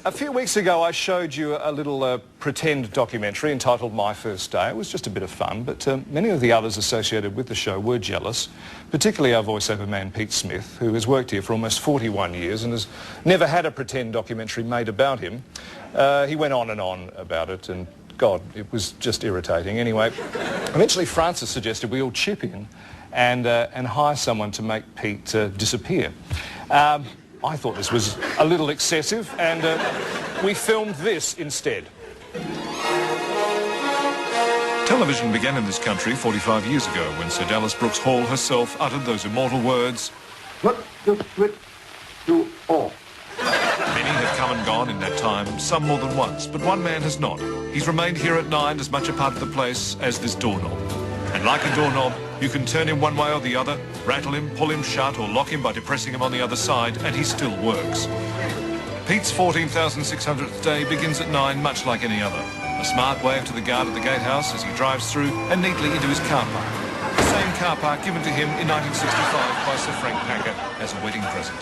A few weeks ago I showed you a little pretend documentary entitled My First Day. It was just a bit of fun, but many of the others associated with the show were jealous, particularly our voiceover man Pete Smith, who has worked here for almost 41 years and has never had a pretend documentary made about him. He went on and on about it, and God, it was just irritating. Anyway, eventually Francis suggested we all chip in and hire someone to make Pete disappear. I thought this was a little excessive, and we filmed this instead. Television began in this country 45 years ago when Sir Dallas Brooks Hall herself uttered those immortal words, "Put the switch to off." Many have come and gone in that time, some more than once, but one man has not. He's remained here at 9 as much a part of the place as this doorknob. And like a doorknob, you can turn him one way or the other, rattle him, pull him shut, or lock him by depressing him on the other side, and he still works. Pete's 14,600th day begins at 9, much like any other. A smart wave to the guard at the gatehouse as he drives through and neatly into his car park. The same car park given to him in 1965 by Sir Frank Packer as a wedding present.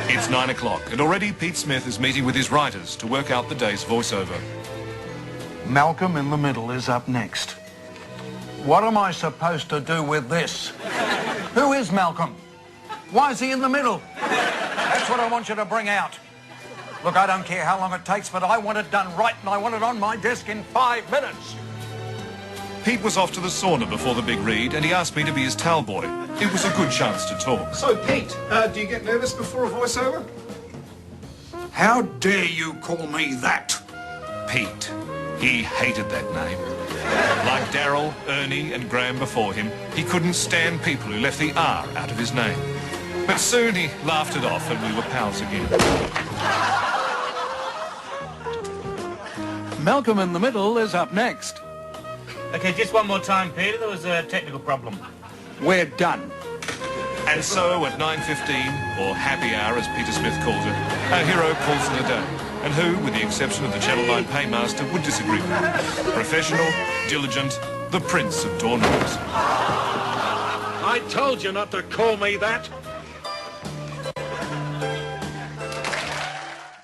It's 9 o'clock, and already Pete Smith is meeting with his writers to work out the day's voiceover. Malcolm in the Middle is up next. What am I supposed to do with this? Who is Malcolm? Why is he in the middle? That's what I want you to bring out. Look, I don't care how long it takes, but I want it done right, and I want it on my desk in 5 minutes. Pete was off to the sauna before the big read, and he asked me to be his towel boy. It was a good chance to talk. So, Pete, do you get nervous before a voiceover? How dare you call me that? Pete. He hated that name. Like Darryl, Ernie and Graham before him, he couldn't stand people who left the R out of his name. But soon he laughed it off and we were pals again. Malcolm in the Middle is up next. Okay, just one more time, Peter. There was a technical problem. We're done. And so at 9:15, or happy hour as Peter Smith calls it, our hero calls it a day. And who, with the exception of the Channel 9 paymaster, would disagree with him? Professional, diligent, the prince of doorknobs. I told you not to call me that.